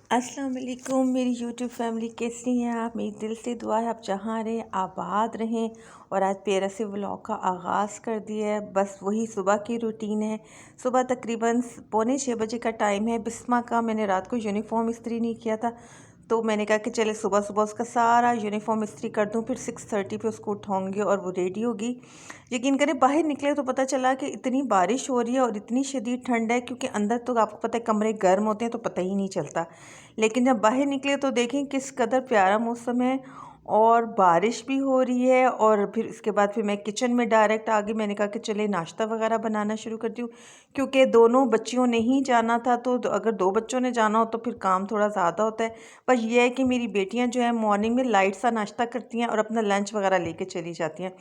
अस्सलाम वालेकुम मेरी यूट्यूब फैमिली, कैसी हैं आप। मेरी दिल से दुआ है आप जहाँ रहें आबाद रहें। और आज प्यारा से व्लॉग का आगाज़ कर दिया है। बस वही सुबह की रूटीन है। सुबह तकरीबन 5:45 का टाइम है। बिस्मा का मैंने रात को यूनिफॉर्म इस्त्री नहीं किया था, तो मैंने कहा कि चले सुबह सुबह उसका सारा यूनिफॉर्म इस्त्री कर दूं, फिर 6:30 पे उसको उठाऊंगी और वो रेडी होगी। यकीन करें बाहर निकले तो पता चला कि इतनी बारिश हो रही है और इतनी शदीद ठंड है, क्योंकि अंदर तो आपको पता है कमरे गर्म होते हैं तो पता ही नहीं चलता। लेकिन जब बाहर निकले तो देखें किस कदर प्यारा मौसम है और बारिश भी हो रही है। और फिर इसके बाद फिर मैं किचन में डायरेक्ट आ गई। मैंने कहा कि चले नाश्ता वगैरह बनाना शुरू करती हूँ, क्योंकि दोनों बच्चियों ने ही जाना था। तो अगर दो बच्चों ने जाना हो तो फिर काम थोड़ा ज़्यादा होता है। बस ये है कि मेरी बेटियां जो है मॉर्निंग में लाइट सा नाश्ता करती हैं और अपना लंच वगैरह लेके चली जाती हैं।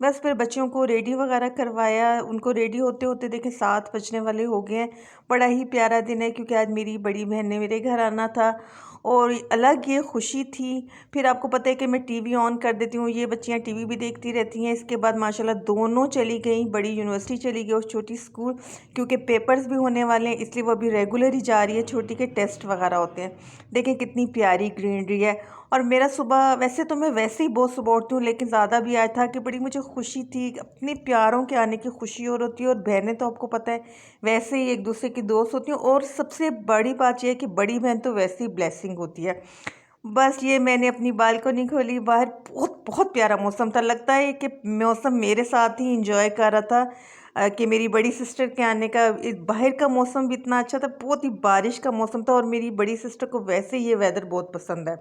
बस फिर बच्चियों को रेडी वगैरह करवाया। उनको रेडी होते होते देखें 7 बजने वाले हो गए हैं। बड़ा ही प्यारा दिन है, क्योंकि आज मेरी बड़ी बहन ने मेरे घर आना था और अलग ये खुशी थी। फिर आपको पता है कि मैं टीवी ऑन कर देती हूँ, ये बच्चियाँ टीवी भी देखती रहती हैं। इसके बाद माशाल्लाह दोनों चली गई, बड़ी यूनिवर्सिटी चली गई और छोटी स्कूल, क्योंकि पेपर्स भी होने वाले हैं, इसलिए वो अभी रेगुलर ही जा रही है। छोटी के टेस्ट वगैरह होते हैं। देखें कितनी प्यारी ग्रीनरी है। और मेरा सुबह वैसे तो मैं वैसे ही बहुत सुबह उठती हूँ, लेकिन ज़्यादा भी आज था कि बड़ी मुझे खुशी थी। अपने प्यारों के आने की खुशी और होती है। और बहनें तो आपको पता है वैसे ही एक दूसरे की दोस्त होती हैं। और सबसे बड़ी बात यह है कि बड़ी बहन तो वैसे ही ब्लेसिंग होती है। बस ये मैंने अपनी बालकनी खोली, बाहर बहुत बहुत प्यारा मौसम था। लगता है कि मौसम मेरे साथ ही इंजॉय कर रहा था। कि मेरी बड़ी सिस्टर के आने का बाहर का मौसम भी इतना अच्छा था, बहुत ही बारिश का मौसम था। और मेरी बड़ी सिस्टर को वैसे ये वेदर बहुत पसंद है।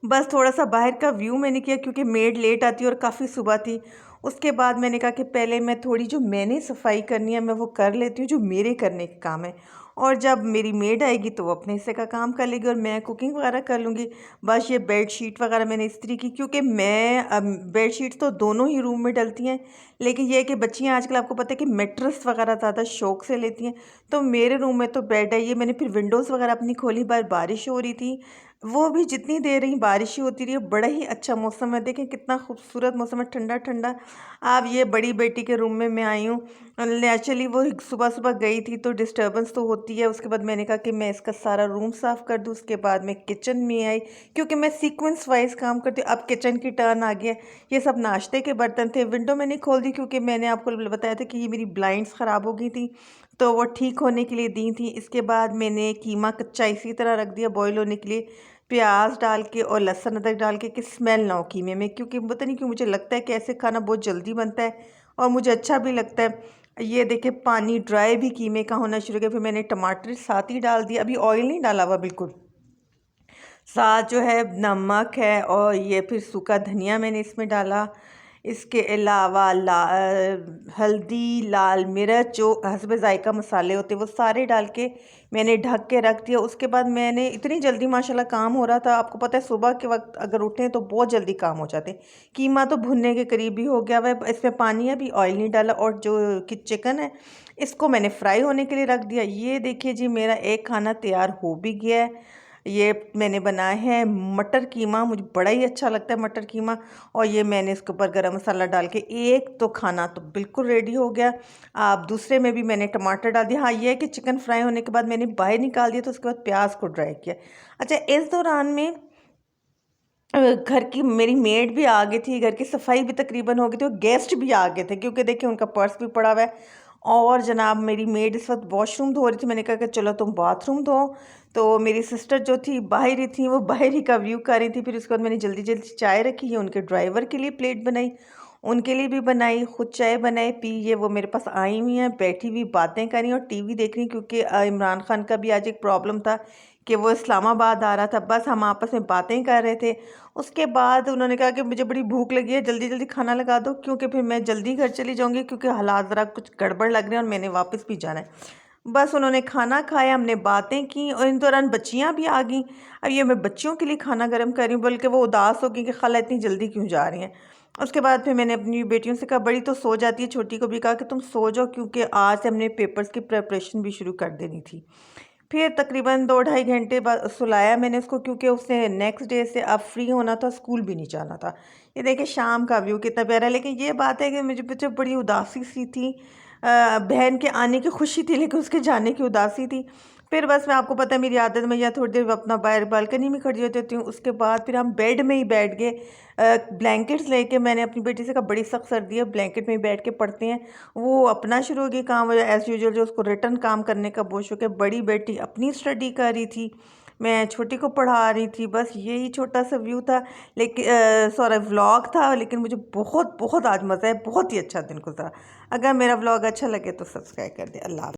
बस थोड़ा सा बाहर का व्यू मैंने किया, क्योंकि मेड लेट आती है और काफ़ी सुबह थी। उसके बाद मैंने कहा कि पहले मैं थोड़ी जो मैंने सफाई करनी है मैं वो कर लेती हूँ, जो मेरे करने का काम है। और जब मेरी मेड आएगी तो वो अपने हिस्से का काम कर लेगी और मैं कुकिंग वगैरह कर लूँगी। बस ये बेड शीट वगैरह मैंने इस्त्री की, क्योंकि मैं बेड शीट तो दोनों ही रूम में डलती हैं। लेकिन ये है कि बच्चियाँ आजकल आपको पता है कि मेट्रेस वगैरह ज़्यादा शौक से लेती हैं। तो मेरे रूम में तो बेड है। ये मैंने फिर विंडोज़ वगैरह अपनी खोली, बाहर बारिश हो रही थी, वो भी जितनी देर रही बारिश ही होती रही। बड़ा ही अच्छा मौसम है, देखें कितना खूबसूरत मौसम है, ठंडा ठंडा। अब ये बड़ी बेटी के रूम में मैं आई हूँ। नेचुरली वो सुबह सुबह गई थी तो डिस्टर्बेंस तो होती है। उसके बाद मैंने कहा कि मैं इसका सारा रूम साफ़ कर दूँ। उसके बाद मैं किचन में आई, क्योंकि मैं सीक्वेंस वाइज काम करती हूँ। अब किचन की टर्न आ गया। ये सब नाश्ते के बर्तन थे। विंडो मैंने खोल दी, क्योंकि मैंने आपको बताया था कि ये मेरी ब्लाइंड्स ख़राब हो गई थी, तो वो ठीक होने के लिए दी थी। इसके बाद मैंने कीमा कच्चा इसी तरह रख दिया बॉईल होने के लिए, प्याज डाल के और लहसुन अदरक डाल के कि स्मेल ना हो कीमे में। क्योंकि पता नहीं क्यों मुझे लगता है कि ऐसे खाना बहुत जल्दी बनता है और मुझे अच्छा भी लगता है। ये देखिए पानी ड्राई भी कीमे का होना शुरू हो गया। फिर मैंने टमाटर साथ ही डाल दिया, अभी ऑयल नहीं डाला हुआ बिल्कुल। साथ जो है नमक है और ये फिर सूखा धनिया मैंने इसमें डाला। इसके अलावा हल्दी, लाल मिर्च, जो हस्ब ज़ायका मसाले होते हैं वो सारे डाल के मैंने ढक के रख दिया। उसके बाद मैंने इतनी जल्दी माशाल्लाह काम हो रहा था। आपको पता है सुबह के वक्त अगर उठें तो बहुत जल्दी काम हो जाते हैं। कीमा तो भुनने के करीब ही हो गया वह, इसमें पानी है, अभी ऑयल नहीं डाला। और जो कि चिकन है इसको मैंने फ्राई होने के लिए रख दिया। ये देखिए जी मेरा एक खाना तैयार हो भी गया है। ये मैंने बनाया है मटर कीमा, मुझे बड़ा ही अच्छा लगता है मटर कीमा। और ये मैंने इसके ऊपर गरम मसाला डाल के एक तो खाना तो बिल्कुल रेडी हो गया। आप दूसरे में भी मैंने टमाटर डाल दिया। हाँ ये है कि चिकन फ्राई होने के बाद मैंने बाहर निकाल दिया, तो उसके बाद प्याज को ड्राई किया। अच्छा इस दौरान में घर की मेरी मेड भी आ गई थी, घर की सफाई भी तकरीबन हो गई थी और गेस्ट भी आ गए थे, क्योंकि देखिए उनका पर्स भी पड़ा हुआ है। और जनाब मेरी मेड इस वक्त वॉशरूम धो रही थी। मैंने कहा कि चलो तुम बाथरूम धो। तो मेरी सिस्टर जो थी बाहर ही थी, वो बाहर ही का व्यू कर रही थी। फिर उसके बाद मैंने जल्दी जल्दी चाय रखी है, उनके ड्राइवर के लिए प्लेट बनाई, उनके लिए भी बनाई, खुद चाय बनाई पी। ये वो मेरे पास आई हुई हैं, बैठी हुई बातें कर रही और टीवी देख रही, क्योंकि इमरान खान का भी आज एक प्रॉब्लम था कि वो इस्लामाबाद आ रहा था। बस हम आपस में बातें कर रहे थे। उसके बाद उन्होंने कहा कि मुझे बड़ी भूख लगी है, जल्दी जल्दी खाना लगा दो, क्योंकि फिर मैं जल्दी घर चली जाऊंगी, क्योंकि हालात ज़रा कुछ गड़बड़ लग रहे हैं और मैंने वापस भी जाना है। बस उन्होंने खाना खाया, हमने बातें की और इन दौरान बच्चियां भी आ गईं। अब ये मैं बच्चियों के लिए खाना गर्म कर रही हूँ, बल्कि वो उदास हो गई कि खाला इतनी जल्दी क्यों जा रही हैं। उसके बाद फिर मैंने अपनी बेटियों से कहा, बड़ी तो सो जाती है, छोटी को भी कहा कि तुम सो जाओ, क्योंकि आज से हमने पेपर्स की प्रिपरेशन भी शुरू कर देनी थी। फिर तकरीबन 2 ढाई घंटे बाद सुलाया मैंने उसको, क्योंकि उसने नेक्स्ट डे से अब फ्री होना था, स्कूल भी नहीं जाना था। ये देखिए शाम का व्यू कितना प्यारा है। लेकिन ये बात है कि मुझे पीछे बड़ी उदासी सी थी। बहन के आने की खुशी थी, लेकिन उसके जाने की उदासी थी। फिर बस मैं आपको पता है मेरी आदत में या थोड़ी देर अपना बाहर बालकनी में खड़ी होती हूँ। उसके बाद फिर हम बेड में ही बैठ गए, ब्लैंकेट्स लेके मैंने अपनी बेटी से कहा बड़ी सख्त सर्दी है, ब्लैंकेट में ही बैठ के पढ़ते हैं। वो अपना शुरू हो गई काम एज़ यूजुअल, जो उसको रिटर्न काम करने का बहुत शौक है। बड़ी बेटी अपनी स्टडी कर रही थी, मैं छोटी को पढ़ा रही थी। बस यही छोटा सा व्यू था, लेकिन सॉरी व्लॉग था, लेकिन मुझे बहुत बहुत आज मज़ा है, बहुत ही अच्छा दिन गुजरा। अगर मेरा व्लॉग अच्छा लगे तो सब्सक्राइब कर दे। अल्लाह।